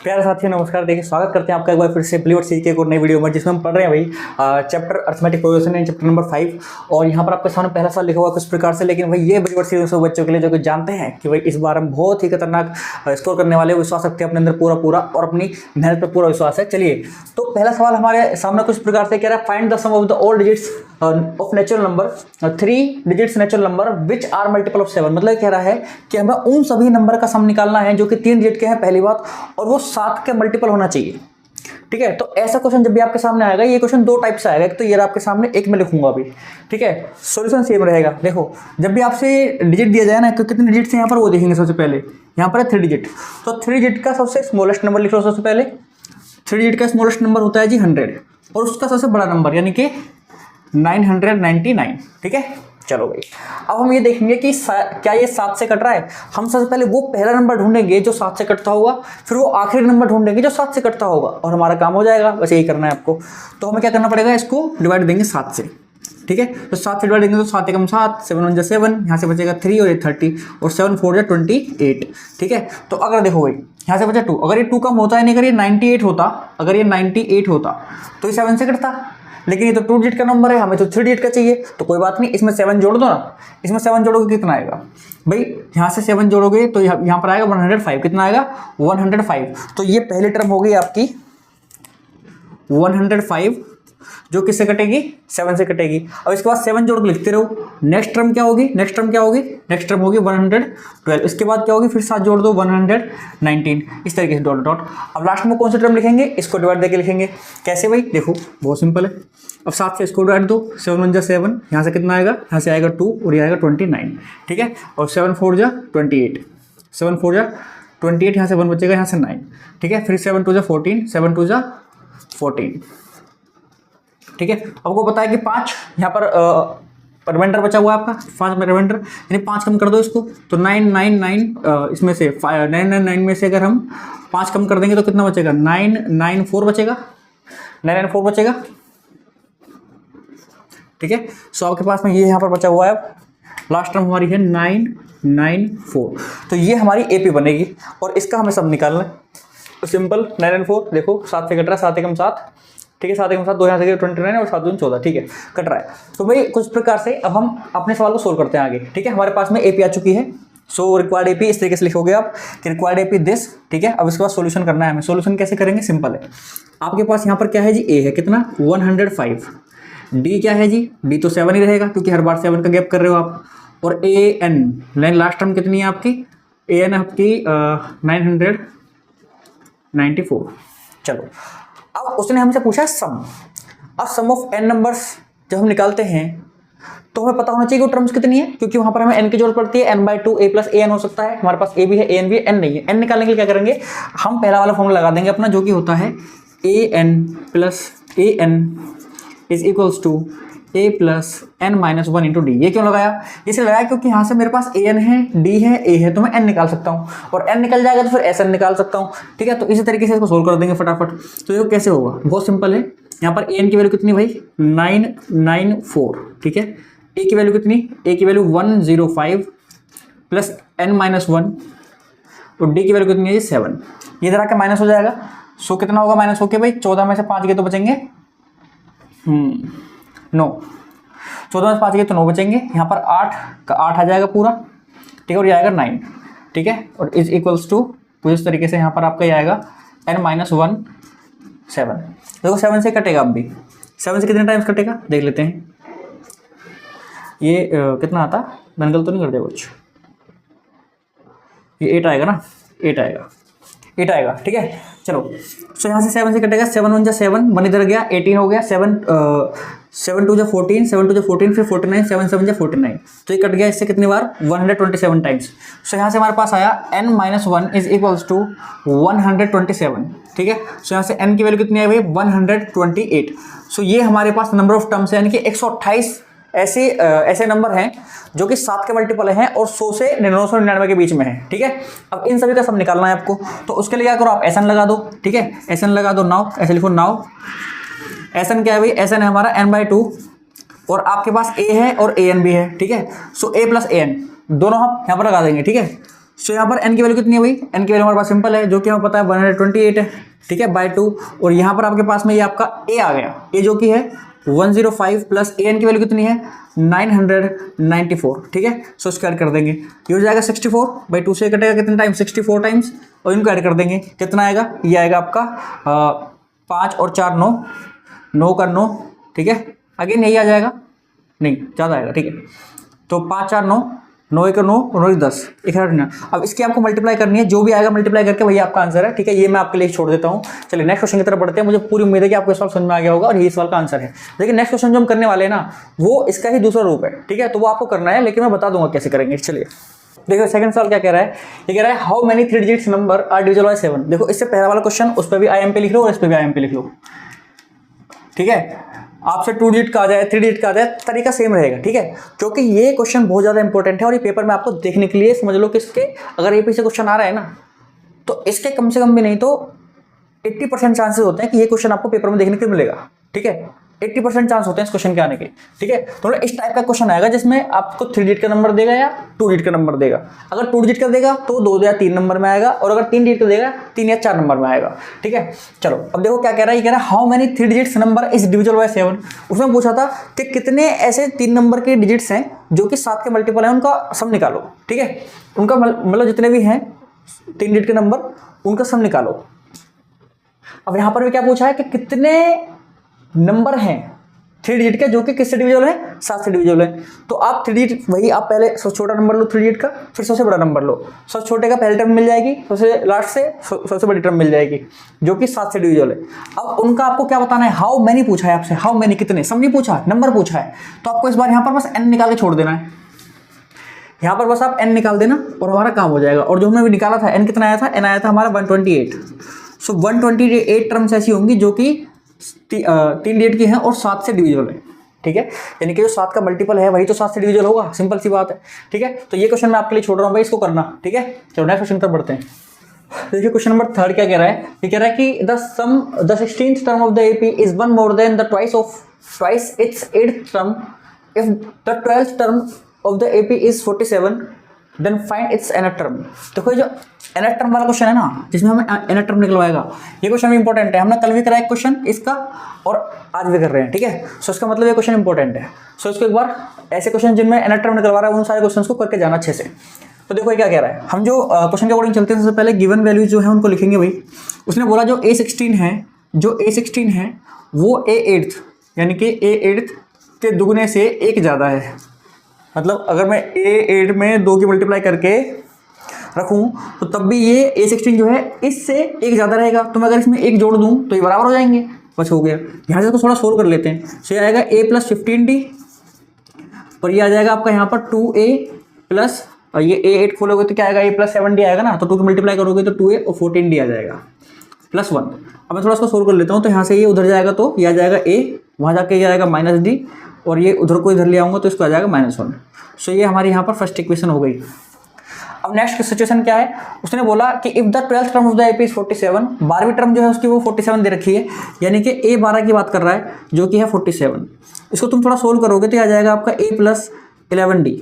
प्यारे साथियों नमस्कार। देखिए स्वागत करते हैं आपका एक बार फिर से प्लीवर्ड सीरीज के एक और नई वीडियो में, जिसमें हम पढ़ रहे हैं भाई चैप्टर अरिथमेटिक प्रोग्रेशन है, चैप्टर नंबर 5। और यहाँ पर आपके सामने पहला सवाल लिखा हुआ है कुछ प्रकार से, लेकिन भाई ये प्लीवर्ड सीरीज बच्चों के लिए जो कि जानते हैं कि भाई इस बार हम बहुत ही खतरनाक स्कोर करने वाले, विश्वास रखते हैं अपने अंदर पूरा और अपनी मेहनत पर पूरा विश्वास है। चलिए तो पहला सवाल हमारे सामने कुछ प्रकार से कह रहा है, find the sum of the all digits of natural number, 3 digits natural number which are multiple of 7। मतलब कह रहा है कि हमें उन सभी नंबर का सम निकालना है जो कि 3 डिजिट के हैं पहली बात, और वो 7 के मल्टीपल होना चाहिए। ठीक है, तो ऐसा क्वेश्चन जब भी आपके सामने आएगा, ये क्वेश्चन 2 टाइप से आएगा। एक तो ये आपके सामने, एक मैं लिखूंगा अभी। ठीक है, सॉल्यूशन सेम रहेगा। देखो जब भी आपसे डिजिट दिया जाए ना, तो कितने डिजिट से यहाँ पर वो देखेंगे। सबसे पहले यहाँ पर है 3 डिजिट, तो 3 डिजिट का सबसे स्मॉलेस्ट नंबर लिख लो। सबसे पहले 3 डिजिट का स्मॉलेस्ट नंबर होता है जी 100, और उसका सबसे बड़ा नंबर यानी कि 999। ठीक है, चलो भाई अब हम ये देखेंगे कि क्या ये 7 से कट रहा है। हम सबसे पहले वो पहला नंबर ढूंढेंगे जो 7 से कटता होगा, फिर वो आखिरी नंबर ढूंढेंगे जो 7 से कटता होगा, और हमारा काम हो जाएगा। बस यही करना है आपको। तो हमें क्या करना पड़ेगा, इसको डिवाइड देंगे 7 से। ठीक है, तो 7 से डिवाइड देंगे तो 7 एकम 7, 7 1 7, यहाँ से बचेगा 3 और ये 30, और 7 4 28। ठीक है, तो अगर देखो भाई यहाँ से बचा 2, अगर ये 2 कम होता है, नहीं अगर ये 98 होता, अगर ये 98 होता तो ये 7 से कटता। लेकिन ये तो 2 डिजिट का नंबर है, हमें तो 3 डिजिट का चाहिए। तो कोई बात नहीं, इसमें 7 जोड़ दो ना। इसमें 7 जोड़ोगे कितना आएगा भाई, यहाँ से 7 जोड़ोगे तो यहाँ पर आएगा 105। कितना आएगा 105। तो ये पहली टर्म होगी आपकी 105, जो किससे कटेगी 7 से कटेगी। अब इसके बाद 7 जोड़ के लिखते रहो। नेक्स्ट टर्म क्या होगी, नेक्स्ट टर्म होगी 112। इसके बाद क्या होगी, फिर 7 जोड़ दो 119। इस तरीके से डॉट डॉट। अब लास्ट में कौन सी टर्म लिखेंगे, इसको डिवाइड देके लिखेंगे। कैसे भाई, देखो बहुत सिंपल है। अब 7 से इसको डिवाइड दो, 7 1 7, यहाँ से कितना आएगा, यहाँ से आएगा 2 और ये आएगा 29। ठीक है, और 7 4 28, 7 4 28, यहाँ से 1 बचेगा, यहाँ से 9। ठीक है, फिर 7 2 14, 7 2 14। ठीक है, आपको पता है कि 5 यहाँ पर रिमाइंडर बचा हुआ है आपका, 5 में रिमाइंडर, यानी 5 कम कर दो इसको, तो 999 इसमें से 999 में से अगर हम 5 कम कर देंगे तो कितना बचेगा, 994 बचेगा, 994 बचेगा। ठीक है, सो आपके पास में ये यहाँ पर बचा हुआ है। लास्ट टर्म हमारी है 994, तो ये हमारी एपी बनेगी, और इसका हमें सब निकालना है। तो सिंपल 994, देखो 7 से कट रहा है, 7 एकम 7। ठीक है, 7 एकम 7, 2 यहाँ से 29 और 7 दूनी 14। ठीक है, कट रहा है। तो भाई कुछ प्रकार से अब हम अपने सवाल को सोल्व करते हैं आगे। ठीक है, हमारे पास में एपी आ चुकी है। सो रिक्वायर्ड एपी इस तरीके से लिखोगे आप कि रिक्वायर्ड एपी दिस। ठीक है, अब इसके बाद सोल्यूशन करना है हमें। सोल्यूशन कैसे करेंगे, सिंपल है। आपके पास यहाँ पर क्या है जी, ए है कितना 105। डी क्या है जी, डी तो 7 ही रहेगा क्योंकि हर बार 7 का गैप कर रहे हो आप। और ए एन, लास्ट टर्म कितनी है आपकी, ए एन आपकी 994। चलो अब उसने हमसे पूछा सम। अब सम ऑफ एन नंबर्स जब हम निकालते हैं तो हमें पता होना चाहिए कि वो टर्म्स कितनी है, क्योंकि वहां पर हमें एन की जरूरत पड़ती है। n/2 a + an हो सकता है, हमारे पास a भी है an भी है, n नहीं है। n निकालने के लिए क्या करेंगे, हम पहला वाला फॉर्मूला लगा देंगे अपना, जो कि होता है an + an is equals to a + n - 1 × d। ये क्यों लगाया, इसलिए लगाया क्योंकि यहाँ से मेरे पास an है, d है, a है, तो मैं n निकाल सकता हूँ, और n निकल जाएगा तो फिर sn निकाल सकता हूँ। ठीक है, तो इसी तरीके से इसको सोल्व कर देंगे फटाफट। तो ये कैसे होगा, बहुत सिंपल है। यहाँ पर an की वैल्यू कितनी भाई 994। ठीक है, a की वैल्यू कितनी, a की वैल्यू 105 + n - 1, और d की वैल्यू कितनी है 7। ये इधर आके माइनस हो जाएगा। सो कितना होगा माइनस होके भाई, 14 में से 5 गए तो बचेंगे 9। 14 में से 5 गए तो 9 बचेंगे। यहाँ पर 8 का 8 आ जाएगा पूरा। ठीक है, और ये आएगा 9। ठीक है, और इज इक्वल्स टू कुछ इस तरीके से यहाँ पर आपका ये आएगा n - 1 7। देखो 7 से कटेगा, अब भी 7 से कितने टाइम्स कटेगा देख लेते हैं। ये कितना आता, मैंने गलत तो नहीं कर दिया कुछ, ये 8 आएगा ना, 8 आएगा। ठीक है, चलो। सो यहाँ से 7 से कटेगा, 7 1 7, 1 इधर गया, 18 हो गया, 7 2 14, 7 2 14, फिर 49, 7 7 49। तो ये कट गया इससे कितनी बार, 127 टाइम्स। सो यहाँ से हमारे पास आया n - 1 इज इक्वल्स टू 127। ठीक है, सो यहाँ से n की वैल्यू कितनी आई भाई 128। सो ये हमारे पास नंबर ऑफ टर्म्स है, यानी कि 128 ऐसे नंबर हैं जो कि 7 के मल्टीपल हैं और 100 से 999 के बीच में है। ठीक है, अब इन सभी का सब निकालना है आपको। तो उसके लिए क्या करो, आप SN लगा दो। ठीक है, SN लगा दो नाउ, ऐसे लिखो नाउ। SN क्या है भाई, SN है हमारा n/2, और आपके पास a है और an भी है। ठीक है, सो a + an दोनों हम यहाँ पर लगा देंगे। ठीक है, सो यहाँ पर n की वैल्यू कितनी है भाई, n की वैल्यू हमारे पास सिंपल है जो कि हमें पता है 128 है, ठीक है, बाय 2। और यहाँ पर आपके पास में ये आपका a आ गया, a जो कि है 105 प्लस an की वैल्यू कितनी है 994, ठीक है। सो इसको ऐड कर देंगे, ये हो जाएगा 64 बाई 2 से कटेगा कितने टाइम 64 टाइम्स, और इनको ऐड कर देंगे कितना आएगा, ये आएगा आपका 5 और 4 9, 9 का 9, ठीक है। अगेन यही आ जाएगा, नहीं ज़्यादा आएगा, ठीक है। तो 5 4 9, 9 1 9 और 9 1 10, 1 अब इसकी आपको मल्टीप्लाई करनी है, जो भी आएगा मल्टीप्लाई करके वही आपका आंसर है, ठीक है। ये मैं आपके लिए छोड़ देता हूँ। चलिए नेक्स्ट क्वेश्चन की तरफ बढ़ते हैं। मुझे पूरी उम्मीद है कि आपको इस सवाल समझ में आ गया होगा और यही सवाल का आंसर है। लेकिन नेक्स्ट क्वेश्चन जो हम करने वाले हैं ना, वो इसका ही दूसरा रूप है, ठीक है। तो वो आपको करना है, लेकिन मैं बता दूंगा कैसे करेंगे। चलिए देखो सेकंड सवाल क्या कह रहा है, ये कह रहा है how many 3 digits number are divisible by 7। देखो इससे पहला वाला क्वेश्चन, उस पर भी IM पे लिख लो और इस पर भी IM पे लिख लो, ठीक है। आपसे 2 डिजिट का आ जाए 3 डिजिट का आ जाए, तरीका सेम रहेगा, ठीक है। क्योंकि ये क्वेश्चन बहुत ज़्यादा इंपॉर्टेंट है और ये पेपर में आपको देखने के लिए, समझ लो कि इसके अगर AP से क्वेश्चन आ रहा है ना, तो इसके कम से कम भी नहीं तो 80% चांसेस होते हैं कि ये क्वेश्चन आपको पेपर में देखने को मिलेगा, ठीक है। 80% चांस होते हैं इस क्वेश्चन के आने के, ठीक है। तो इस टाइप का क्वेश्चन आएगा जिसमें आपको 3 डिजिट का नंबर देगा या 2 डिजिट का नंबर देगा। अगर 2 डिजिट का देगा तो 2 या 3 नंबर में आएगा, और अगर 3 डिजिट का देगा 3 या 4 नंबर में आएगा, ठीक है। चलो अब देखो क्या कह रहा है, ये कह रहा है how many 3 digits number is divisible by 7। उसमें पूछा था कि कितने ऐसे 3 नंबर के डिजिट्स हैं जो कि 7 के मल्टीपल है, उनका सम निकालो, ठीक है। उनका मतलब जितने भी हैं 3 डिजिट के नंबर, उनका सम निकालो। अब यहां पर भी क्या पूछा है कि कितने नंबर हैं 3 डिजिट के जो कि किससे डिविजिबल है, 7 से डिविजिबल है। तो आप 3 डिजिट, वही आप पहले सबसे छोटा नंबर लो 3 डिजिट का, फिर सबसे बड़ा नंबर लो। सबसे छोटे का पहले टर्म मिल जाएगी, सबसे लास्ट से सबसे बड़ी टर्म मिल जाएगी जो कि 7 से डिविजिबल है। अब उनका आपको क्या बताना है, हाउ मैनी पूछा है आपसे, हाउ मैनी कितने, सम नहीं पूछा, नंबर पूछा है। तो आपको इस बार यहाँ पर बस n निकाल के छोड़ देना है, यहाँ पर बस आप n निकाल देना और हमारा काम हो जाएगा। और जो हमने भी निकाला था n कितना आया था, n आया था हमारा 128। सो 128 टर्म्स ऐसी होंगी जो कि 3 डिजिट की हैं और 7 से डिविजिबल है, ठीक है। यानी कि जो 7 का मल्टीपल है वही तो 7 से डिविजिबल होगा, सिंपल सी बात है, ठीक है। तो ये क्वेश्चन मैं आपके लिए छोड़ रहा हूँ भाई, इसको करना, ठीक है। चलो नेक्स्ट क्वेश्चन तक बढ़ते हैं। देखिए क्वेश्चन नंबर 3 क्या कह रहा है, ये कह रहा है कि the 16th term of the AP is 1 more than the twice its 8th term if the 12th term of the AP is 47 then find its nth term. देखो ये जो nth टर्म वाला क्वेश्चन है ना, जिसमें हमें nth टर्म निकलवाएगा, ये question भी इंपॉर्टेंट है। हमने कल भी कराया क्वेश्चन इसका और आज भी कर रहे हैं, ठीक है। सो इसका मतलब ये क्वेश्चन इंपॉर्टेंट है। सो इसको एक बार ऐसे क्वेश्चन जिनमें nth टर्म निकलवा रहा है उन सारे क्वेश्चन को करके जाना अच्छे से। तो देखो ये क्या कह रहा है, हम जो क्वेश्चन के अकॉर्डिंग चलते हैं, सबसे पहले गिवन वैल्यूज जो है उनको लिखेंगे भाई। उसने बोला जो A16 है वो A8 यानी कि A8 के दुगने से 1 ज़्यादा है। मतलब अगर मैं A8 में 2 की मल्टीप्लाई करके रखूं तो तब भी ये A16 जो है इससे 1 ज़्यादा रहेगा। तो मैं अगर इसमें 1 जोड़ दूं तो ये बराबर हो जाएंगे, बस हो गया। यहाँ से इसको थोड़ा सोल्व कर लेते हैं। सो ये आएगा A + 15D और ये आ जाएगा आपका यहाँ पर 2A प्लस, और ये A8 खोलोगे तो क्या आएगा, A + 7D आएगा ना, तो 2 की मल्टीप्लाई करोगे तो 2A और 14D आ जाएगा +1। अब मैं थोड़ा इसको सोल्व कर लेता हूँ। तो यहाँ से ये उधर जाएगा तो ये आ जाएगा A, वहाँ जाके ये आएगा -D, और ये उधर को इधर ले आऊँगा तो इसको आ जाएगा -1। सो ये हमारी यहाँ पर फर्स्ट इक्वेशन हो गई। अब नेक्स्ट सिचुएशन क्या है, उसने बोला कि if the 12th term of the AP is 47, 12वीं टर्म जो है उसकी वो 47 दे रखी है, यानी कि A12 की बात कर रहा है जो कि है 47। इसको तुम थोड़ा सोल्व करोगे तो आ जाएगा आपका A + 11D,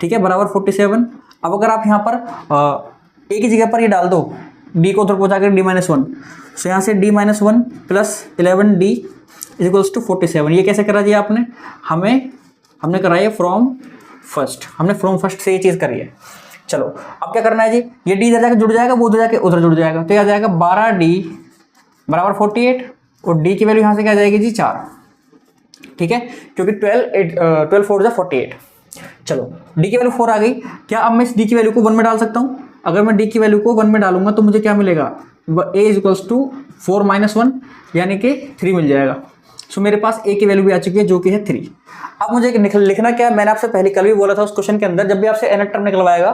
ठीक है, बराबर 47। अब अगर आप यहाँ पर A की जगह पर ये डाल दो, D को उधर पहुँचा कर D-1, सो यहाँ से D-1 + 11D = 47। ये कैसे करा दिया आपने, हमने कराई है फ्रॉम फर्स्ट से ये चीज़ करी है। चलो अब क्या करना है जी, ये D इधर जाकर जुड़ जाएगा, वो उधर जाके उधर जुड़ जाएगा, तो ये आ जाएगा 12D बराबर 48, और D की वैल्यू यहाँ से क्या आ जाएगी जी 4, ठीक है, क्योंकि 12 4 = 48। चलो D की वैल्यू 4 आ गई। क्या अब मैं इस D की वैल्यू को 1 में डाल सकता हूँ? अगर मैं D की वैल्यू को 1 में डालूंगा तो मुझे क्या मिलेगा, A = 4 - 1 यानी कि 3 मिल जाएगा। सो मेरे पास A की वैल्यू भी आ चुकी है जो कि है 3। अब मुझे लिखना क्या है, मैंने आपसे पहले कल भी बोला था उस क्वेश्चन के अंदर, जब भी आपसे nth टर्म निकलवाएगा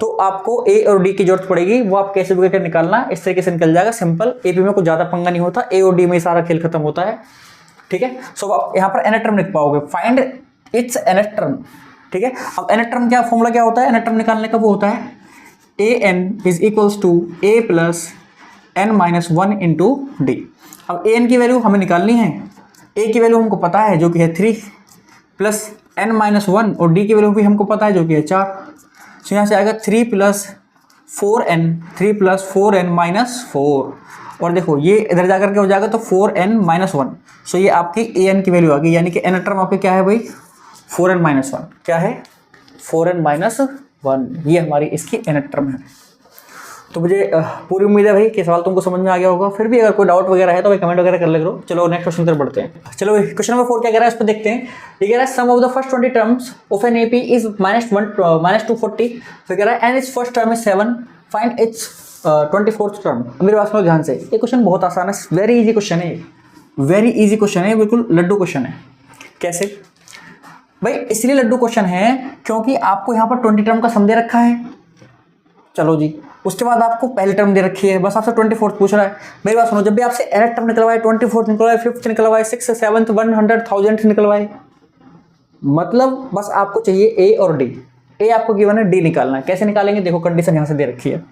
तो आपको A और D की जरूरत पड़ेगी, वो आप कैसे भी करके निकालना, इस तरीके से निकल जाएगा, सिंपल। AP में कुछ ज़्यादा पंगा नहीं होता, A और D में ही सारा खेल खत्म होता है, ठीक है। सो आप यहाँ पर nth टर्म लिख पाओगे, फाइंड इट्स nth टर्म, ठीक है। अब nth टर्म क्या फॉर्मूला क्या होता है, nth टर्म निकालने का वो होता है AN = A + n-1 × D। अब AN की वैल्यू हमें निकालनी है, A की वैल्यू हमको पता है जो कि है 3 + n-1, और D की वैल्यू भी हमको पता है जो कि है 4। सो यहाँ से आएगा 3 + 4n 3 + 4n - 4, और देखो ये इधर जाकर के हो जाएगा तो 4n - 1। सो ये आपकी an की वैल्यू आ गई, यानी कि n टर्म आपके क्या है भाई 4n - 1, क्या है 4n - 1, ये हमारी इसकी n टर्म है। तो मुझे पूरी उम्मीद है भाई कि सवाल तुमको समझ में आ गया होगा। फिर भी अगर कोई डाउट वगैरह है तो भाई कमेंट वगैरह कर ले करो। चलो नेक्स्ट क्वेश्चन की तरफ बढ़ते हैं। चलो क्वेश्चन नंबर 4 क्या कह रहा है इस पर देखते हैं। ये कह रहा है sum of the first 20 terms of an AP is -240, फिर कह रहा है and its first term is 7, find its 24th term. मेरी बात सुनो ध्यान से, ये क्वेश्चन बहुत आसान है, वेरी इजी क्वेश्चन है, वेरी इजी क्वेश्चन है, बिल्कुल लड्डू क्वेश्चन है। कैसे भाई, इसलिए लड्डू क्वेश्चन है क्योंकि आपको यहाँ पर 20 टर्म का सम दे रखा है। चलो जी, उसके बाद आपको पहली टर्म दे रखी है, बस आपसे 24th पूछ रहा है। मेरी बात सुनो, जब भी आपसे एरर टर्म निकलवाए, 24th निकलवाए, 5th निकलवाए, 6th 7th 100 1000 निकलवाए, मतलब बस आपको चाहिए ए और डी। ए आपको गिवन है, डी निकालना है। कैसे निकालेंगे, देखो कंडीशन यहाँ से दे रखी है।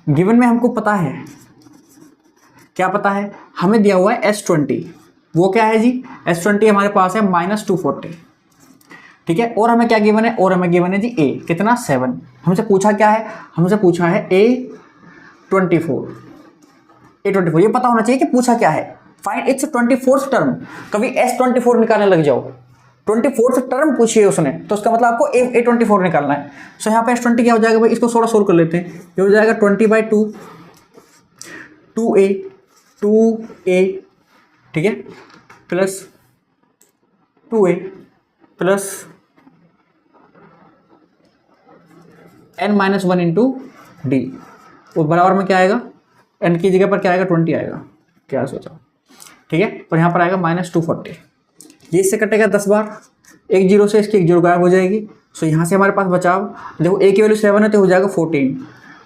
गिवन में हमको पता है, क्या पता है, हमें दिया हुआ है S20, वो क्या है जी S20 हमारे पास है -240, ठीक है। और हमें क्या गिवन है, और हमें गिवन है जी ए कितना 7। हमसे पूछा क्या है, हमसे पूछा है A24, ये पता होना चाहिए कि पूछा क्या है। फाइंड इट्स 24th टर्म, कभी S24 निकालने लग जाओ, 24th टर्म पूछिए उसने, तो उसका मतलब आपको A24 निकालना है। सो यहाँ पे S20 क्या हो जाएगा भाई, इसको थोड़ा सोल्व कर लेते हैं। ये हो जाएगा 20/2 2a, ठीक है, plus 2a plus n - 1 into D, वो बराबर में क्या आएगा, n की जगह पर क्या आएगा 20 आएगा, क्या सोचा, ठीक है। और यहाँ पर आएगा -240, ये इससे कटेगा 10 बार, एक जीरो से इसकी एक जीरो गायब हो जाएगी। सो यहाँ से हमारे पास बचाव, देखो a की वैल्यू 7 है तो हो जाएगा 14,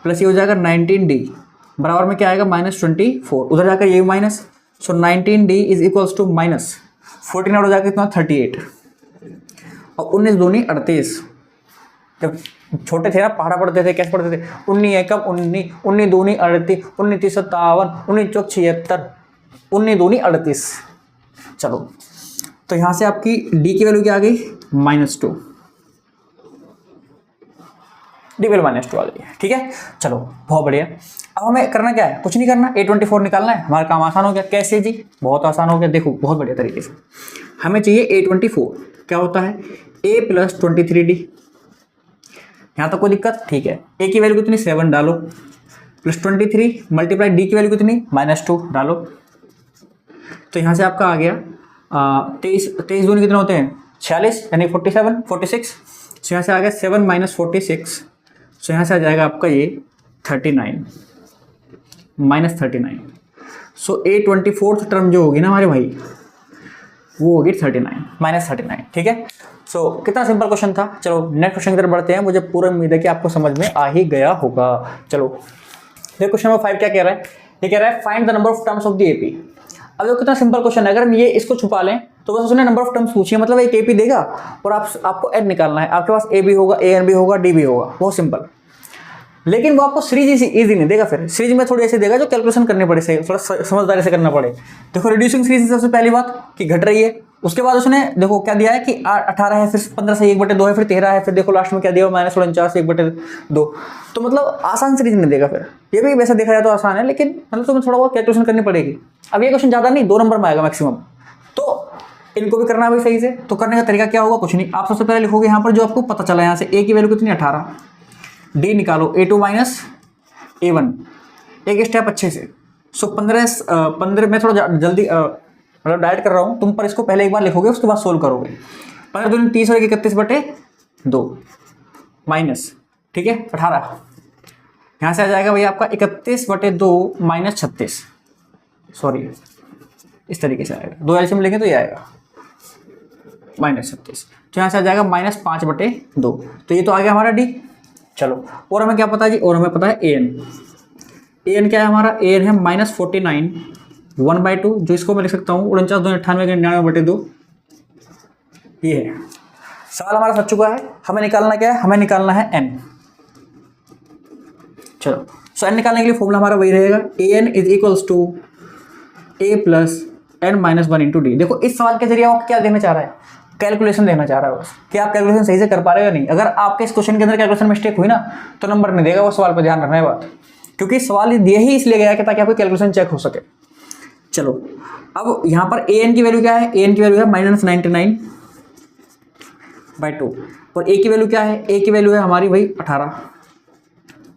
प्लस ये हो जाएगा 19d, बराबर में क्या आएगा -24, उधर जाकर ये minus. So 19d is equals to -14 और हो जाएगा कितना 38, और 19 दूनी 38। जब छोटे थे ना, पढ़ा पढ़ते थे, कैसे पढ़ते थे, 19 एकम 19, 19 दूनी 38, 19 तीस 57, 19 चौक 76, 19 दूनी 38। चलो, तो यहाँ से आपकी d की वैल्यू क्या आ गई -2, डी वैल्यू -2 आ गई, ठीक है। चलो बहुत बढ़िया। अब हमें करना क्या है, कुछ नहीं करना, A24 निकालना है, हमारा काम आसान हो गया। कैसे जी, बहुत आसान हो गया, देखो बहुत बढ़िया तरीके से। हमें चाहिए A24, क्या होता है a + 23d, यहाँ तक कोई दिक्कत, ठीक है। a की वैल्यू कितनी 7 डालो, प्लस 23 मल्टीप्लाई d की वैल्यू कितनी -2 डालो, तो यहाँ से आपका आ गया 23 दूनी कितने होते हैं 46, यानी 46। सो यहाँ से आ गया 7 - 46, सो यहाँ से आ जाएगा आपका ये 39 -39। सो A24th टर्म जो होगी ना हमारे भाई, वो होगी 39 -39, ठीक है। सो कितना सिंपल क्वेश्चन था। चलो नेक्स्ट क्वेश्चन की तरफ बढ़ते हैं। मुझे पूरा उम्मीद है कि आपको समझ में आ ही गया होगा। चलो ये क्वेश्चन नंबर 5 क्या कह रहा है, ये कह रहा है find the number of terms of the AP. अब देखो कितना सिंपल क्वेश्चन है, अगर हम ये इसको छुपा लें तो बस उसने नंबर ऑफ टर्म्स पूछी है, मतलब एक एपी देगा और आपको एन निकालना है। आपके पास ए भी होगा, ए एन भी होगा, डी भी होगा, बहुत सिंपल। लेकिन वो आपको सीरीज इजी नहीं देगा, फिर सीरीज में थोड़ी ऐसे देगा जो कैलकुलेशन करनी पड़े, सही थोड़ा समझदारी से करना पड़े। देखो रिड्यूसिंग सीरीज सबसे पहली बात कि घट रही है, उसके बाद उसने देखो क्या दिया है कि 18 है, फिर 15 से 1/2 है, फिर 13 है, फिर देखो लास्ट में क्या दिया -49 से 1/2। तो मतलब आसान सीरीज नहीं देगा। फिर ये भी वैसे देखा जाए तो आसान है, लेकिन मतलब तुम्हें थोड़ा बहुत कैलकुलेशन करनी पड़ेगी। अब ये क्वेश्चन ज़्यादा नहीं, 2 नंबर में आएगा मैक्सिमम, तो इनको भी करना है भाई सही से। तो करने का तरीका क्या होगा, कुछ नहीं, आप सबसे पहले लिखोगे यहाँ पर जो आपको पता चला, यहाँ से a की वैल्यू कितनी 18, d निकालो a2 - a1, एक स्टेप अच्छे से। सो 15 में थोड़ा जल्दी मतलब डायरेक्ट कर रहा हूँ, तुम पर इसको पहले एक बार लिखोगे, उसके बाद सोल्व करोगे। 15 दूनी 30 और 31/2 माइनस, ठीक है 18, यहाँ से आ जाएगा भाई आपका 31/2 - 36, सॉरी इस तरीके से आएगा, 2 एलसीएम लेंगे तो ये आएगा -36। तो यहाँ से आ जाएगा -5/2, तो ये तो आ गया हमारा डी। चलो और हमें क्या पता है जी, और हमें पता है an क्या है हमारा, an है -49 1/2, जो इसको मैं लिख सकता हूँ 49 2 98 99/2, ये है। सवाल हमारा सच चुका है। हमें निकालना क्या है, हमें निकालना है n। चलो सो n निकालने के लिए फॉर्मूला हमारा वही रहेगा, an = a + n - 1 × d। देखो इस सवाल के जरिए आपको क्या देना चाह रहा है, कैलकुलेशन देखना चाह रहा है बस कि आप कैलकुलेशन सही से कर पा रहे हो या नहीं। अगर आपके इस क्वेश्चन के अंदर कैलकुलेशन मिस्टेक हुई ना तो नंबर नहीं देगा वो सवाल पर ध्यान रखना है बात, क्योंकि सवाल दिए ही इसलिए गया कि ताकि आपकी कैलकुलेशन चेक हो सके। चलो अब यहाँ पर ए एन की वैल्यू क्या है, ए एन की वैल्यू है -99/2 और ए की वैल्यू क्या है, ए की वैल्यू है हमारी वही 18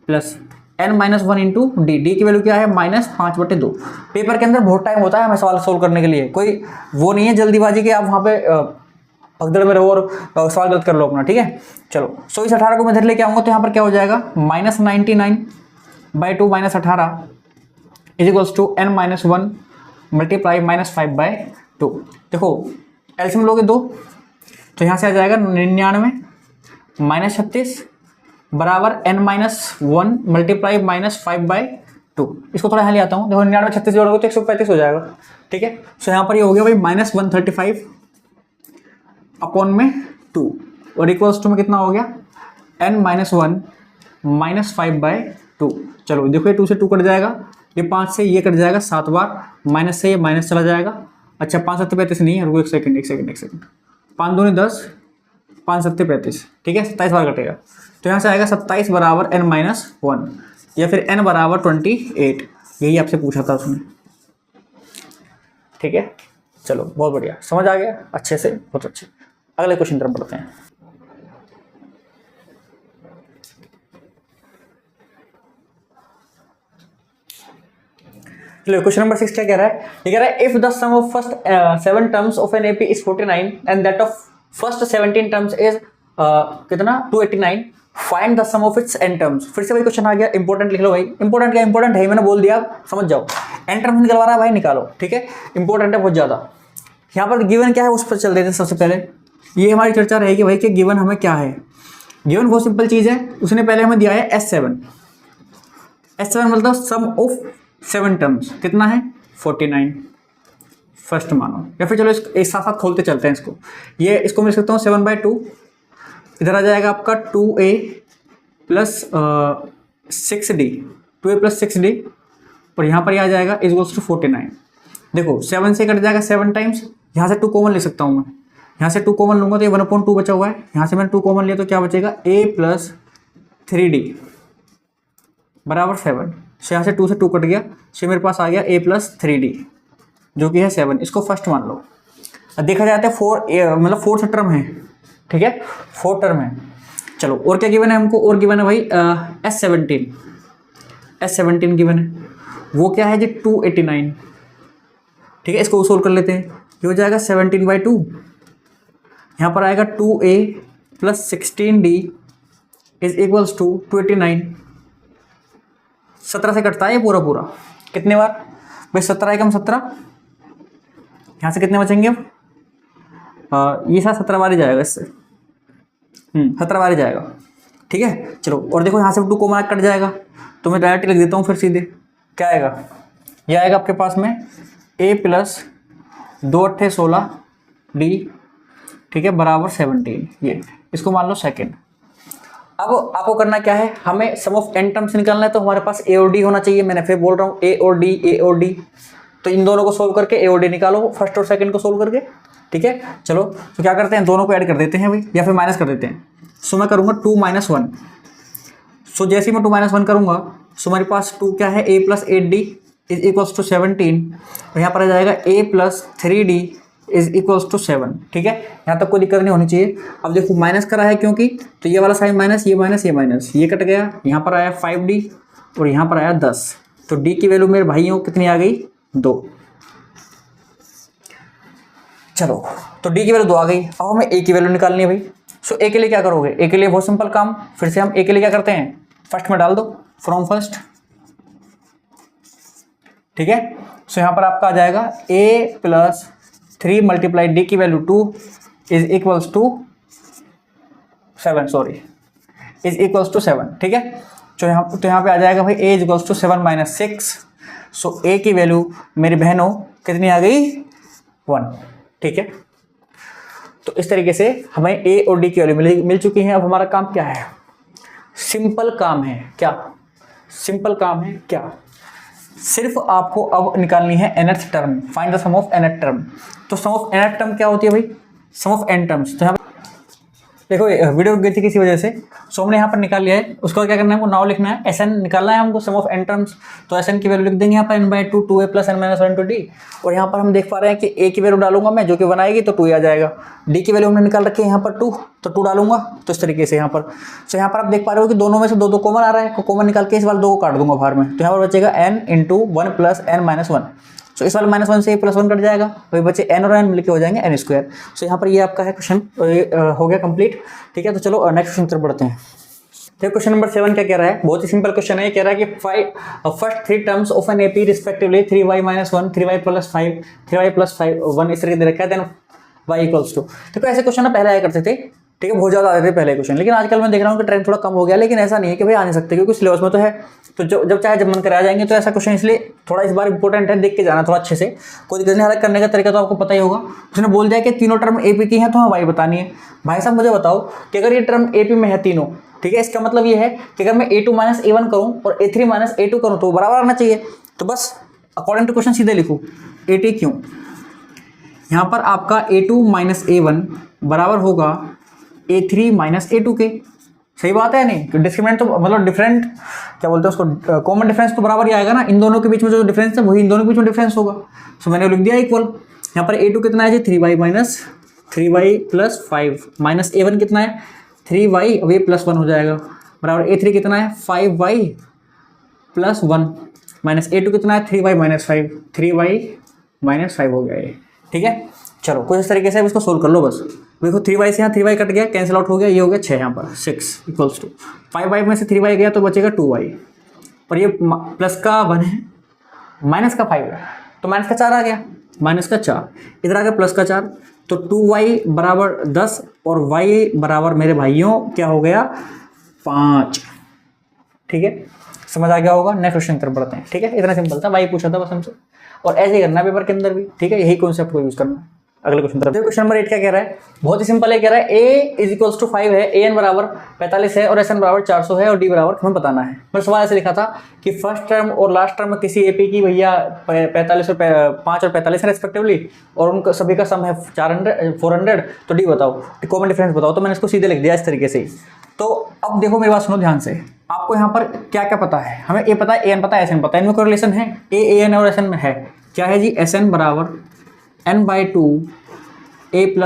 plus n-1 into D, D की वैल्यू क्या है -5/2। पेपर के अंदर बहुत टाइम होता है हमें सवाल सोल्व करने के लिए, कोई वो नहीं है जल्दीबाजी के आप वहाँ पे भगदड़ में रहो और सवाल गलत कर लो अपना, ठीक है। चलो सो इस 18 को मैं इधर लेके आऊँगा तो यहाँ पर क्या हो जाएगा -99/2 -18 is equals to n-1 multiply -5/2। देखो एलसीएम लोगे 2 तो यहाँ से आ जाएगा 99 -36 बराबर n-1 मल्टीप्लाई -5/2। इसको थोड़ा यहाँ ले आता हूँ। देखो 99 36 जोड़ोगे तो 135 हो जाएगा, ठीक है। सो यहाँ पर ये हो गया भाई -135/2 और इक्वल्स टू में कितना हो गया n-1 -5/2। चलो देखो ये 2 से 2 कट जाएगा, ये 5 से ये कट जाएगा 7 बार, माइनस से ये माइनस चला जाएगा। अच्छा 5 7 35 नहीं है, रुको एक सेकंड 5 दूनी 10 5 7 35, ठीक है 27 बार कटेगा। तो यहाँ से आएगा 27 बराबर n-1 या फिर n बराबर 28, यही आपसे पूछा था उसने, ठीक है। चलो बहुत बढ़िया, समझ आ गया अच्छे से, बहुत अच्छे। अगले क्वेश्चन तरफ बढ़ते हैं। चलो क्वेश्चन नंबर 6 क्या कह रहा है, ये कह रहा है if the sum of first 7 terms of an AP is 49 and that of first 17 terms is कितना 289, find the sum of its n terms. फिर से वही क्वेश्चन आ गया, इंपॉर्टेंट लिख लो भाई। इंपॉर्टेंट क्या इंपॉर्टेंट है, मैंने बोल दिया समझ जाओ। एन टर्म्स निकलवा रहा है भाई, निकालो, ठीक है। इंपॉर्टेंट है बहुत ज्यादा। यहाँ पर गिवन क्या है उस पर चल रहे थे। सबसे पहले ये हमारी चर्चा रहेगी भाई कि गिवन हमें क्या है। गिवन बहुत सिंपल चीज है, उसने पहले हमें दिया है S7 मतलब सम ऑफ 7 टर्म्स कितना है 49 फर्स्ट मानो, या फिर चलो एक साथ साथ खोलते चलते हैं इसको। ये इसको मैं लिख सकता हूँ 7/2, इधर आ जाएगा आपका 2a plus 6d, 2a plus 6d और यहाँ पर आ जाएगा इक्वल्स टू 49। देखो 7 से कट जाएगा 7 टाइम्स, यहाँ से 2 कॉमन ले सकता हूँ मैं, यहाँ से 2 कॉमन लूँगा तो ये 1/2 बचा हुआ है। यहाँ से मैंने 2 कॉमन लिया तो क्या बचेगा a प्लस 3d बराबर 7। सो यहाँ से 2 से 2 कट गया, सो मेरे पास आ गया a प्लस 3d जो कि है 7। इसको फर्स्ट मान लो। अब देखा जाता है 4 मतलब 4th टर्म है, ठीक है 4 टर्म है। चलो और क्या गिवन है हमको, और गिवन है भाई S17 गिवन है, वो क्या है जी 289, ठीक है। इसको सोल्व कर लेते हैं, ये हो जाएगा 17/2, यहाँ पर आएगा 2a plus 16d is equals to 289। 17 से कटता है ये पूरा पूरा, कितने बार भाई 17 एकम 17, यहाँ से कितने बचेंगे अब ये साथ 17 बार ही जाएगा इससे, 17 बार ही जाएगा, ठीक है। चलो और देखो यहाँ से 2 कॉमन कट जाएगा तो मैं डायरेक्ट लिख देता हूँ फिर सीधे। क्या आएगा, ये आएगा आपके पास में a प्लस 2 8 16d, ठीक है बराबर 17। ये इसको मान लो सेकेंड। अब आपको करना क्या है, हमें सम ऑफ n टर्म्स निकालना है तो हमारे पास a और d होना चाहिए। मैंने फिर बोल रहा हूँ a और d, तो इन दोनों को सोल्व करके a और d निकालो, फर्स्ट और सेकंड को सोल्व करके, ठीक है। चलो तो क्या करते हैं, दोनों को ऐड कर देते हैं भाई, या फिर माइनस कर देते हैं। सो मैं करूँगा 2 - 1। सो जैसे ही मैं 2 - 1 करूँगा सो हमारे पास 2 क्या है a plus 8d is equals to 17 और यहाँ पर आ जाएगा a plus 3d is equals to 7, ठीक है। यहाँ तक कोई दिक्कत नहीं होनी चाहिए। अब देखो माइनस करा है क्योंकि, तो ये वाला साइन माइनस, ये माइनस, ये माइनस, ये कट गया। यहाँ पर आया 5d और यहाँ पर आया 10, तो d की वैल्यू मेरे भाइयों कितनी आ गई 2। चलो तो d की वैल्यू 2 आ गई। अब हमें a की वैल्यू निकालनी है भाई। सो a के लिए क्या करोगे, a के लिए बहुत सिंपल काम, फिर से हम a के लिए क्या करते हैं, फर्स्ट में डाल दो फ्रॉम फर्स्ट, ठीक है। सो यहाँ पर आपका आ जाएगा a प्लस 3 मल्टीप्लाई d की value 2 is equals to 7, sorry is equals to 7, ठीक है। तो यहाँ पे आ जाएगा भाई a is equals to 7 - 6। So a की वैल्यू मेरी बहनों कितनी आ गई 1, ठीक है। तो इस तरीके से हमें a और d की वैल्यू मिल चुकी है। अब हमारा काम क्या है, सिंपल काम है। क्या सिंपल काम है, क्या सिर्फ आपको अब निकालनी है nth term, find the sum of nth term. तो सम ऑफ nth टर्म क्या होती है भाई, सम ऑफ n टर्म्स। तो यहाँ देखो वीडियो रुक गई थी किसी वजह से, सो हमने यहाँ पर निकाल लिया है। उसको क्या करना है, हमको नाउ लिखना है, एस एन निकालना है हमको, सम ऑफ एन टर्म्स। तो एस एन की वैल्यू लिख देंगे यहाँ पर n/2 2a + n - 1 डी। और यहाँ पर हम देख पा रहे हैं कि a की वैल्यू डालूंगा मैं, जो कि 1 आएगी तो 2 आ जाएगा। d की वैल्यू हमने निकाल रखी है यहाँ पर 2, तो 2 डालूंगा। तो इस तरीके से यहाँ पर, तो यहाँ पर आप देख पा रहे हो कि दोनों में से 2 कॉमन आ रहा है, कॉमन निकाल के इस वाले 2 को काट दूंगा बाहर में। तो यहाँ पर बचेगा n × 1 + n - 1। तो इस वाले -1 से +1 कट जाएगा, वही बचे n और n मिलके हो जाएंगे n²। सो यहाँ पर ये आपका है क्वेश्चन हो गया कंप्लीट। ठीक है, तो चलो नेक्स्ट क्वेश्चन तरफ बढ़ते हैं। तो क्वेश्चन नंबर 7 क्या कह रहा है, बहुत ही सिंपल क्वेश्चन है। कह रहा है कि first 3 terms of an AP respectively 3y - 1 3y + 5 3y + 5 1 इस तरीके दे रखा है। Then y = 2। देखो ऐसे क्वेश्चन ना पहले आया करते थे, ठीक है, बहुत ज़्यादा आते थे पहले क्वेश्चन, लेकिन आजकल मैं देख रहा हूँ कि ट्रेंड थोड़ा कम हो गया। लेकिन ऐसा नहीं है कि भाई आ नहीं सकते, क्योंकि सिलेबस में तो है, तो जब चाहे जब मन करे आ जाएंगे। तो ऐसा क्वेश्चन इसलिए थोड़ा इस बार इंपॉर्टेंट है, देख के जाना थोड़ा अच्छे से। कोई दिक्कत नहीं, हल करने का तरीका तो आपको पता ही होगा। उसने बोल दिया कि तीनों टर्म एपी की हैं तो हमें वाई बतानी है। भाई साहब मुझे बताओ कि अगर ये टर्म एपी में है तीनों, ठीक है, इसका मतलब ये है कि अगर मैं a2 - a1 करूँ और a3 - a2 करूँ तो बराबर आना चाहिए। तो बस अकॉर्डिंग टू क्वेश्चन सीधे लिखूँ a क्यों, यहाँ पर आपका a2 - a1 बराबर होगा a3 - a2 के। सही बात है नहीं, डिस्क्रिमिनेंट तो मतलब डिफरेंट क्या बोलते हैं उसको, कॉमन डिफरेंस तो बराबर ही आएगा ना। इन दोनों के बीच में जो डिफरेंस है वही इन दोनों के बीच में डिफरेंस होगा। सो मैंने लिख दिया इक्वल। यहाँ पर a2 कितना है जी 3y - 3y + 5 माइनस a1 कितना है 3y, अब ये +1 हो जाएगा, बराबर a3 कितना है 5y + 1 माइनस a2 कितना है 3y - 5 3y - 5 हो गया ये। ठीक है, चलो कुछ इस तरीके से इसको सोल्व कर लो बस। देखो 3y से यहाँ 3y कट गया, कैंसिल आउट हो गया, ये हो गया 6 यहाँ पर 6 = 5y में से 3y गया तो बचेगा 2y, और ये प्लस का 1 है, माइनस का 5 है तो माइनस का 4 आ गया, माइनस का 4 इधर आ गया प्लस का 4, तो 2y बराबर 10 और y बराबर मेरे भाइयों क्या हो गया 5। ठीक है, समझ आ गया होगा। नेक्स्ट क्वेश्चन तरफ बढ़ते हैं। ठीक है, इतना सिंपल था, y पूछा था बस हमसे, और ऐसे ही करना पेपर के अंदर भी। ठीक है, यही कॉन्सेप्ट को यूज करना है। अगले क्वेश्चन तरफ, क्वेश्चन नंबर 8 क्या कह रहा है, बहुत ही सिंपल है। कह रहा है a = 5 है, an बराबर 45 है और sn बराबर 400 है और d बराबर हमें बताना है। मैं सवाल ऐसे लिखा था कि फर्स्ट टर्म और लास्ट टर्म किसी एपी की भैया 45 और 5 और 45 है रेस्पेक्टिवली, और उनका सभी का सम है 400 तो d बताओ, कॉमन डिफरेंस बताओ। तो मैंने इसको सीधे लिख दिया इस तरीके से ही। तो अब देखो मेरी बात सुनो ध्यान से, आपको यहाँ पर क्या क्या पता है, हमें a पता है, an पता है, sn पता है, इनमें कोई रिलेशन है, a an और sn में है। क्या है जी, sn बराबर n/2 a +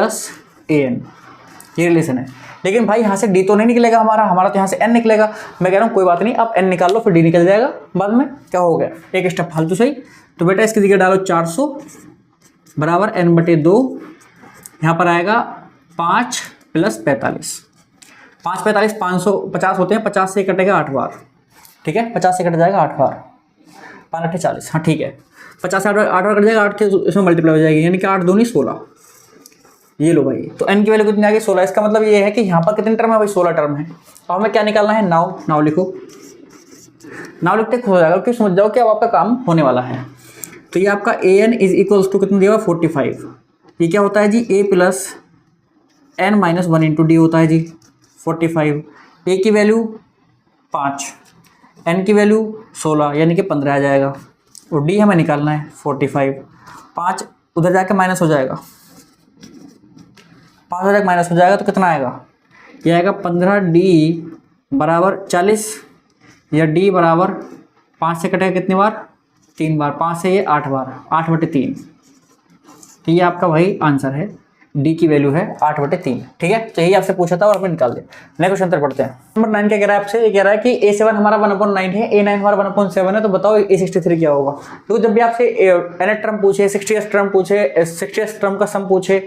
an, ये रिलेशन है। लेकिन भाई यहाँ से d तो नहीं निकलेगा हमारा तो यहाँ से n निकलेगा। मैं कह रहा हूँ कोई बात नहीं, आप n निकाल लो फिर d निकल जाएगा बाद में। क्या हो गया, एक स्टेप फालतू सही। तो बेटा इसकी जगह डालो 400 बराबर n/2, यहाँ पर आएगा 5 + 45, 5 45 550 होते हैं, 50 से कटेगा 8 बार। ठीक है, 50 से कट जाएगा 8 बार, 5 8 40, हाँ ठीक है, 50 से 8 बार कट जाएगा, 8 के इसमें मल्टीप्लाई हो जाएगी, यानी कि 8 दूनी 16। ये लो भाई, तो n की वैल्यू कितनी आ गई 16। इसका मतलब ये है कि यहाँ पर कितने टर्म है भाई, 16 टर्म है। तो हमें क्या निकालना है, नाउ लिखो, नाउ लिखते खुश हो जाएगा, क्योंकि समझ जाओ कि अब आपका काम होने वाला है। तो ये आपका an = कितना दिया हुआ 45, ये क्या होता है जी a + n - 1 × d होता है जी 45। a की वैल्यू 5, n की वैल्यू 16 यानी कि 15 आ जाएगा, और d हमें निकालना है 45। 5 उधर जाके माइनस हो जाएगा, 5 हो जाएगा माइनस हो जाएगा तो कितना आएगा, ये आएगा 15d बराबर 40, या d बराबर 5 से कटेगा कितनी बार 3 बार, 5 से ये 8 बार, 8/3। तो ये आपका भाई आंसर है, d की वैल्यू है 8/3। ठीक है, तो यही आपसे पूछा था और आपने निकाल दिया। नेक्स्ट क्वेश्चन तरफ पढ़ते हैं। नंबर 9 क्या कह रहा है आपसे, ये कह रहा है कि a7 हमारा 1/9 है, a9 हमारा 1/7 है, तो बताओ a63 क्या होगा। तो जब भी आपसे nth टर्म पूछे, 60th टर्म पूछे, 60th टर्म का सम पूछे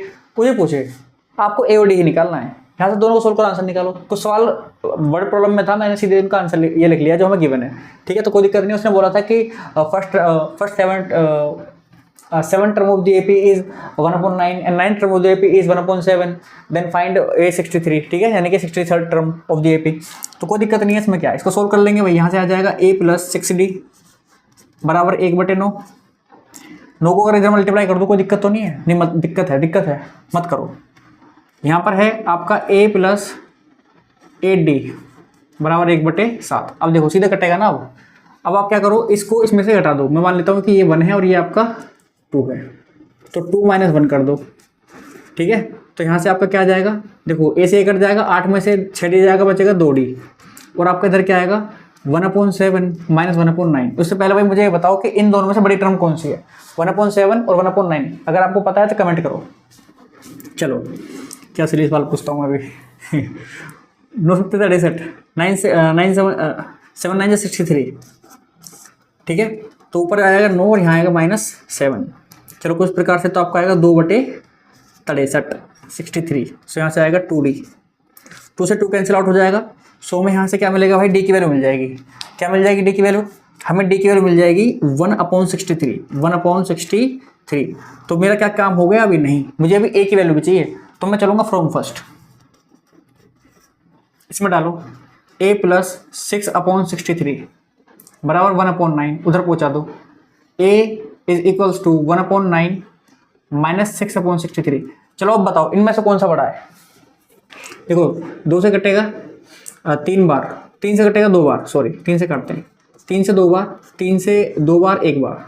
आपको a और d ही निकालना है। यहाँ से दोनों को सोल्व कर आंसर निकालो। कुछ सवाल वर्ड प्रॉब्लम में था, मैंने सीधे इनका आंसर ये लिख लिया जो हमें गिवन है। ठीक है, तो कोई दिक्कत नहीं। उसने बोला था कि first 7 term of the AP is 1/9 and 9th term of the AP is 1/7, then find a63। ठीक है, यानी कि 63rd term of the AP। तो कोई दिक्कत नहीं है इसमें, क्या है, इसको सोल्व कर लेंगे भाई। यहाँ से आ जाएगा a + 6d बराबर 1/9। 9 को अगर इधर मल्टीप्लाई कर दो कोई दिक्कत तो नहीं है, नहीं मत दिक्कत है मत करो। यहाँ पर है आपका a + 8d बराबर 1/7। अब देखो सीधे कटेगा ना। अब आप क्या करो, इसको इसमें से घटा दो। मैं मान लेता हूँ कि ये 1 है और ये आपका 2 है, तो 2 - 1 कर दो। ठीक है, तो यहाँ से आपका क्या आ जाएगा, देखो ए से ए कट जाएगा, 8 में से 6 डी जाएगा, बचेगा 2d, और आपका इधर क्या आएगा 1/7 माइनस 1/9। उससे पहले भाई मुझे ये बताओ कि इन दोनों में से बड़ी टर्म कौन सी है, 1/7 और 1/9। अगर आपको पता है तो कमेंट करो। चलो क्या सीरीज वाला पूछता हूँ मैं अभी 967 7 9 63, ठीक है। तो ऊपर आएगा 9 और यहाँ आएगा -7। चलो कुछ प्रकार से तो आपका आएगा 2/63 63। सो यहाँ से आएगा 2d, 2 से 2 कैंसिल आउट हो जाएगा। सो में यहाँ से क्या मिलेगा भाई, डी की वैल्यू मिल जाएगी। क्या मिल जाएगी डी की वैल्यू, हमें डी की वैल्यू मिल जाएगी 1/63 1/63। तो मेरा क्या काम हो गया, अभी नहीं, मुझे अभी ए की वैल्यू भी चाहिए। तो मैं चलूँगा फ्रॉम फर्स्ट, इसमें डालो a + 6/63 बराबर 1/9, उधर पहुँचा दो। a = 1/9 minus 6/63। चलो अब बताओ इनमें से कौन सा बड़ा है। देखो 2 से कटेगा 3 बार, 3 से कटेगा 2 बार, सॉरी 3 से काटते हैं, 3 से 2 बार, 3 से 2 बार 1 बार।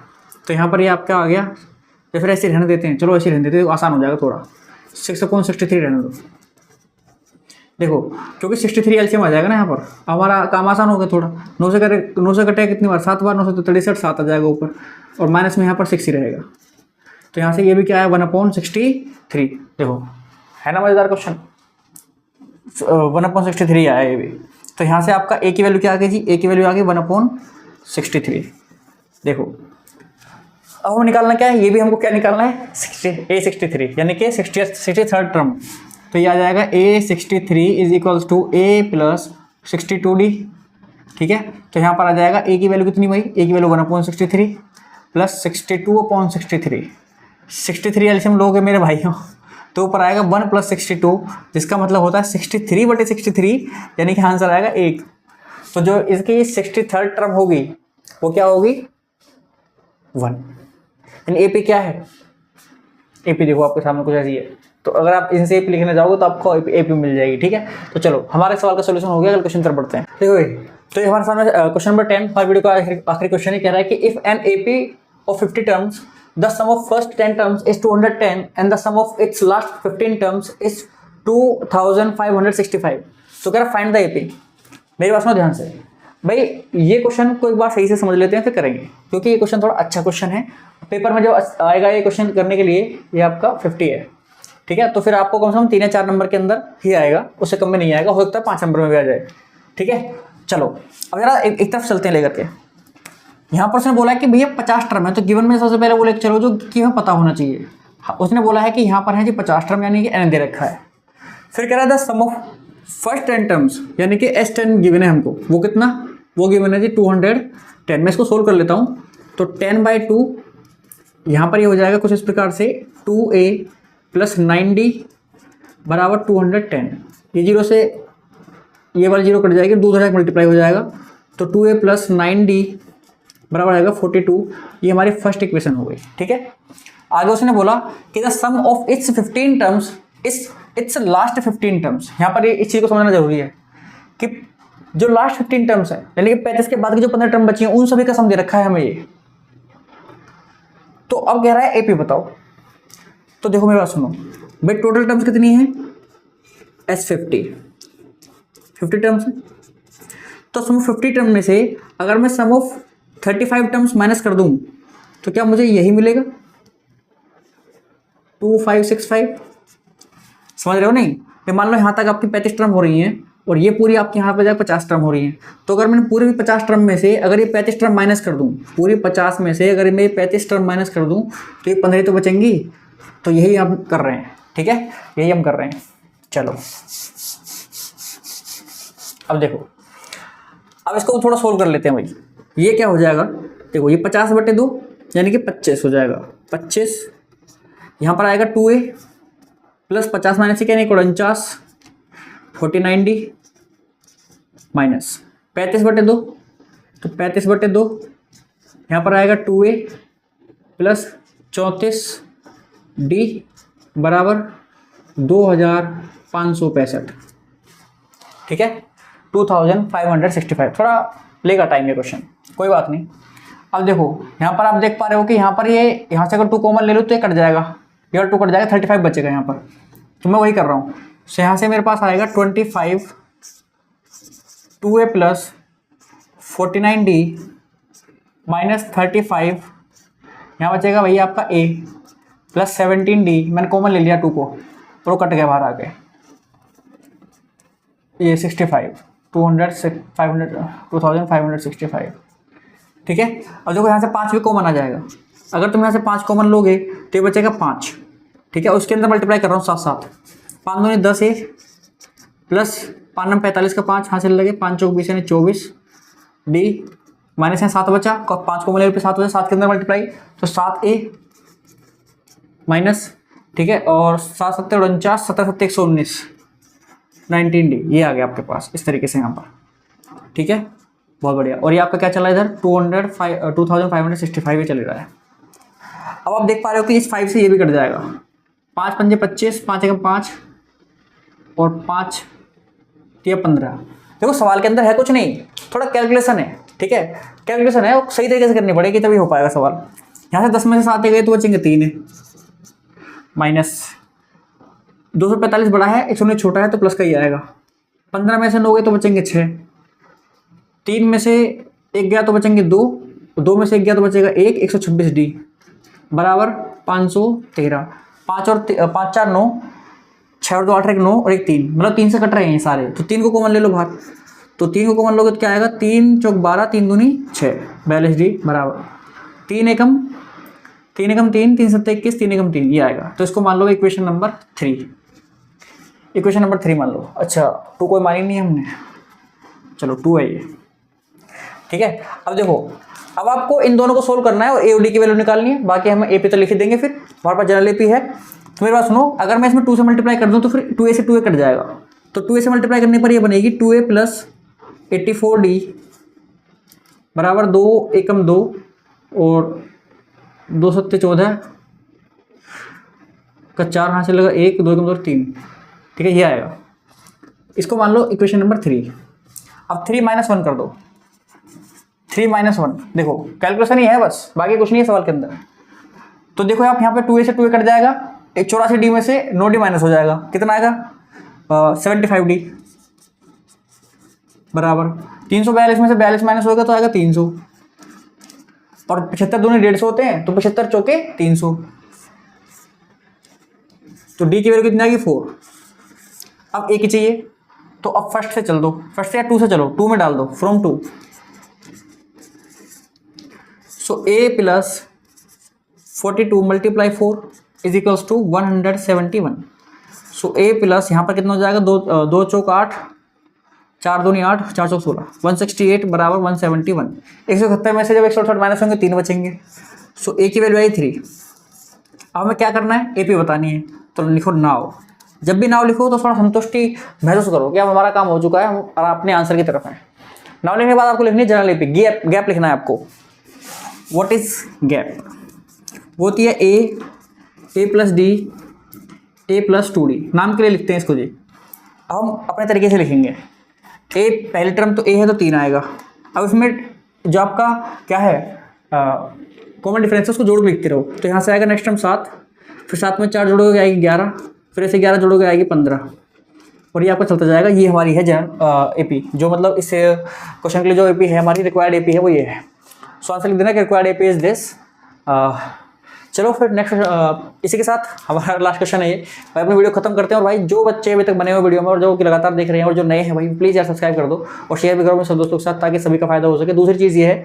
तो यहाँ पर ये आपका आ गया, या फिर ऐसे रहने देते हैं, चलो ऐसे रहने देते हैं, आसान हो जाएगा थोड़ा। 6/63 रहने दो। देखो क्योंकि 63 एलसीएम आ जाएगा ना, यहाँ पर हमारा काम आसान हो गया थोड़ा। 9 से कटेगा कितनी बार, 7 बार, 9 से 63 7 आ जाएगा ऊपर, और माइनस में यहाँ पर 6 ही रहेगा। तो यहाँ से ये भी क्या है 1/63। देखो है ना मजेदार क्वेश्चन, 1/63 आया ये भी। तो यहाँ से आपका ए की वैल्यू क्या आ गई जी, ए की वैल्यू आ गई 1/63। देखो अब हमें निकालना क्या है, ये भी हमको क्या निकालना है, A63 यानी कि 63rd टर्म। तो ये आ जाएगा A63 = A + 62d, ठीक है। तो यहाँ पर आ जाएगा ए की वैल्यू कितनी भाई, ए की वैल्यू 1/63 + 62/63। 63 एलसीएम लोगे मेरे भाइयों, तो ऊपर आएगा 1 + 62, जिसका मतलब होता है 63/63, यानी कि आंसर आएगा 1। तो जो इसकी 63rd टर्म होगी वो क्या होगी 1। यानी एपी क्या है, एपी देखो आपके सामने कुछ ऐसी है। तो अगर आप इनसे एपी लिखने जाओगे तो आपको एपी मिल जाएगी, ठीक है। तो चलो हमारे सवाल का सोल्यूशन हो गया, अगले क्वेश्चन तरफ बढ़ते हैं। देखो तो ये हमारे सामने क्वेश्चन नंबर 10 हमारे वीडियो का आखिरी क्वेश्चन ही कह रहा है कि if an AP of 50 terms the sum of first 10 terms is 210 and the sum of its last 15 terms is 2565। तो कह रहा फाइंड द एपी। मेरी बात सुनो ध्यान से भाई, ये क्वेश्चन को एक बार सही से समझ लेते हैं फिर करेंगे, क्योंकि ये क्वेश्चन थोड़ा अच्छा क्वेश्चन है। पेपर में जो आएगा ये क्वेश्चन करने के लिए ये आपका 50 है, ठीक है। तो फिर आपको कम से कम 3 या 4 नंबर के अंदर ही आएगा, उससे कम में नहीं आएगा, हो सकता है 5 नंबर में भी आ जाए, ठीक है। चलो अब जरा एक तरफ चलते हैं लेकर के। यहाँ पर उसने बोला है कि भैया 50 टर्म है, तो गिवन में सबसे पहले बोले चलो जो कि हमें पता होना चाहिए। उसने बोला है कि यहाँ पर है जी 50 टर्म, यानी कि n दे रखा है। फिर कह रहा है the sum of first 10 terms, यानी कि S10 गिवन है हमको, वो कितना, वो गिवन है जी 210। मैं इसको सोल्व कर लेता हूँ। तो 10/2 यहाँ पर ये हो जाएगा कुछ इस प्रकार से 2a + 9d बराबर 210। ये 0 से ये वाली 0 कट जाएगी, 2 तरह मल्टीप्लाई हो जाएगा। तो 2a + 9d बराबर आएगा 42। ये हमारी फर्स्ट इक्वेशन हो गई, ठीक है। आगे उसने बोला कि the sum of its 15 terms is its last 15 terms. यहाँ पर ये इस चीज़ को समझना जरूरी है कि जो लास्ट 15 टर्म्स है, यानी कि 35 के बाद की जो 15 टर्म बची हैं, उन सभी का सम दे रखा है हमें ये। तो अब कह रहा है एपी बताओ। तो देखो मेरी बात सुनो भाई, टोटल टर्म्स कितनी है S50 टर्म्स है। तो सम ऑफ 50 टर्म में से अगर मैं सम ऑफ 35 टर्म्स माइनस कर दूं तो क्या मुझे यही मिलेगा 2565। समझ रहे हो नहीं। मान लो यहाँ तक आपकी 35 टर्म हो रही हैं और ये पूरी आपके यहाँ पे जाकर 50 टर्म हो रही हैं। तो अगर मैंने पूरी 50 टर्म में से अगर ये 35 टर्म माइनस कर दूं, पूरी 50 में से अगर मैं 35 टर्म माइनस कर दूं तो ये 15 तो बचेंगी। तो यही हम कर रहे हैं, ठीक है, यही हम कर रहे हैं। चलो अब देखो, अब इसको थोड़ा सोल्व कर लेते हैं भाई। ये क्या हो जाएगा, देखो ये 50/2 यानी कि 25 हो जाएगा। 25 यहाँ पर आएगा 2a + 50 माइनस से क्या नहीं 49 49d माइनस 35/2। तो 35/2 यहाँ पर आएगा 2a + 34d बराबर 2565, ठीक है, 2565। थोड़ा लेगा टाइम ये क्वेश्चन, कोई बात नहीं। अब देखो यहाँ पर आप देख पा रहे हो कि यहाँ पर ये यहाँ से अगर 2 कॉमन ले लो तो ये कट जाएगा, ये 2 कट जाएगा, 35 बचेगा यहाँ पर, तो मैं वही कर रहा हूँ। तो यहाँ से मेरे पास आएगा 25 2a प्लस 49d माइनस 35, यहाँ बचेगा भैया आपका a प्लस 17d, मैंने कॉमन ले लिया 2 को और वो कट गया बाहर आके, ये 65 2565, ठीक है। अब देखो यहाँ से 5 भी कॉमन आ जाएगा, अगर तुम यहाँ से 5 कॉमन लोगे तो ये बचेगा 5, ठीक है। उसके अंदर मल्टीप्लाई कर रहा हूँ साथ साथ, 5 दूनी 10 है प्लस 5 9 45 का 5 हासिल लगे, 5 चौक 20 यानी 24 डी माइनस यहाँ 7 बचा, 5 कॉमन ले 7 बचा, 7 के अंदर मल्टीप्लाई तो 7a माइनस, ठीक है, और 7 7 49, 17 7 119 19d, ये आ गया आपके पास इस तरीके से यहाँ पर, ठीक है, बहुत बढ़िया। और ये आपका क्या चला है इधर 2565 ये चल रहा है। अब आप देख पा रहे हो कि इस 5 से ये भी कट जाएगा, 5 पंजे 25, 5 एकम 5 और 5 3 15। देखो सवाल के अंदर है कुछ नहीं, थोड़ा कैलकुलेशन है, ठीक है, कैलकुलेशन है, वो सही तरीके से करनी पड़ेगी तभी हो पाएगा सवाल। यहाँ से 10 में से 7 गए तो बचेंगे 3 है, माइनस 245 बड़ा है 119 छोटा है तो प्लस का ही आएगा, 15 में से 9 गए तो बचेंगे 6, 3 में से 1 गया तो बचेंगे 2, 2 में से 1 गया तो बचेगा 1, 126d बराबर 513, 5 और 5 4 9, 6 और 2 8 1 9 और 1 3, मतलब 3 से कट रहे हैं सारे, तो 3 को कॉमन ले लो बाहर, तो 3 को कॉमन लोगे तो क्या आएगा 3 चौक 12, 3 दूनी 6 42d बराबर 3 एकम 3 3 3 7 21 3 एकम 3, ये आएगा। तो इसको मान लो इक्वेशन नंबर 3, इक्वेशन नंबर 3 मान लो। अच्छा 2 कोई मानी नहीं हमने, चलो 2 है ये, ठीक है। अब देखो, अब आपको इन दोनों को सोल्व करना है और ए और डी की वैल्यू निकालनी है, बाकी हम ए पे तो लिख ही देंगे, फिर हमारे पास जनरल ए पी है। तो मेरे पास सुनो, अगर मैं इसमें 2 से मल्टीप्लाई कर दूं तो फिर 2a से 2a कट जाएगा, तो 2a से मल्टीप्लाई करने पर ये बनेगी 2a प्लस 84d बराबर 2 एकम 2 और 2 7 14 का 4 हाथ से लगा 1 2 एकम 2 3, ठीक है, ये आएगा। इसको मान लो इक्वेशन नंबर 3। अब 3 - 1 कर दो, 3 - 1, देखो कैलकुलेशन ही है बस, बाकी कुछ नहीं है सवाल के अंदर। तो देखो आप यहाँ पे 2a से 2a कट जाएगा, 84d में से 9d माइनस हो जाएगा, कितना आएगा 75d बराबर 342 में से 42 माइनस होगा तो आएगा 300, और 75 दूनी 150 होते हैं तो 75 चौके 300, तो डी की वैल्यू कितनी आएगी 4। अब ए की चाहिए तो अब फर्स्ट से चल दो, फर्स्ट से या 2 से चलो, 2 में डाल दो from 2, so a plus 42 multiply 4 is equals to 171। So a plus यहाँ पर कितना हो जाएगा 2 चौक 8, 4 दूनी 8, 4 चौक 16, 168 बराबर 171। 171 में से जब 168 माइनस होंगे 3 बचेंगे, सो ए की वैल्यू आई 3। अब हमें क्या करना है, ए पी बतानी है, तो लिखो नाउ। जब भी नाउ लिखो तो थोड़ा संतुष्टि महसूस करो कि अब हमारा काम हो चुका है, हम और अपने आंसर की तरफ हैं। नाउ लिखने के बाद आपको लिखनी है जनरल ए पी, गैप लिखना है आपको। What is gap? वो होती है ए प्लस डी, ए प्लस 2d, नाम के लिए लिखते हैं इसको जी। अब हम अपने तरीके से लिखेंगे, ए पहली टर्म तो ए है तो 3 आएगा। अब इसमें जो आपका क्या है कॉमन डिफरेंस उसको जोड़ के लिखते रहो, तो यहाँ से आएगा नेक्स्ट टर्म 7, फिर 7 में 4 जोड़ोगे आएगी 11, फिर ऐसे 11 जोड़ोगे आएगी 15, और ये आपका चलता जाएगा। ये हमारी है जनरल एपी, जो मतलब इस क्वेश्चन के लिए जो एपी है हमारी रिक्वायर्ड एपी है वो ये है। सो आंसर लिख देना कि रिक्वायर्ड एपी इज दिस। चलो फिर नेक्स्ट इसी के साथ हमारा लास्ट क्वेश्चन है ये। भाई अपनी वीडियो खत्म करते हैं, और भाई जो बच्चे अभी तक बने हुए वीडियो में और जो कि लगातार देख रहे हैं और जो नए हैं भाई प्लीज़ यार सब्सक्राइब कर दो और शेयर भी करो मेरे सब दोस्तों के साथ, ताकि सभी का फायदा हो सके। दूसरी चीज़ ये है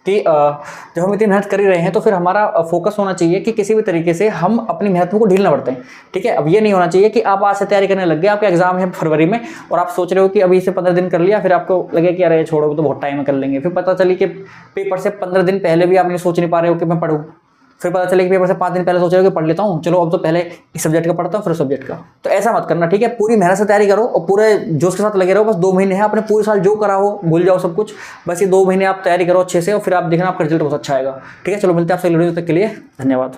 कि जब हम इतनी मेहनत कर ही रहे हैं तो फिर हमारा फोकस होना चाहिए कि किसी भी तरीके से हम अपनी मेहनत को ढील ना बढ़ते हैं, ठीक है। अब ये नहीं होना चाहिए कि आप आज से तैयारी करने लग गए, आपका एग्जाम है फरवरी में और आप सोच रहे हो कि अभी से 15 दिन कर लिया, फिर आपको लगे कि अरे छोड़ो तो बहुत टाइम में कर लेंगे, फिर पता चली कि पेपर से 15 दिन पहले भी आप नहीं सोच नहीं पा रहे हो कि मैं पढ़ूँ, फिर पता चले कि पेपर से 5 दिन पहले सोच रहे हो कि पढ़ लेता हूँ, चलो अब तो पहले इस सब्जेक्ट का पढ़ता हूँ फिर सब्जेक्ट का। तो ऐसा मत करना, ठीक है। पूरी मेहनत से तैयारी करो और पूरे जोश के साथ लगे रहो। बस 2 महीने हैं, अपने पूरे साल जो करा हो भूल जाओ सब कुछ, बस ये 2 महीने आप तैयारी करो अच्छे से और फिर आप देखना आपका रिजल्ट बहुत अच्छा आएगा, ठीक है। चलो मिलते हैं आपसे वीडियो तक के लिए, धन्यवाद।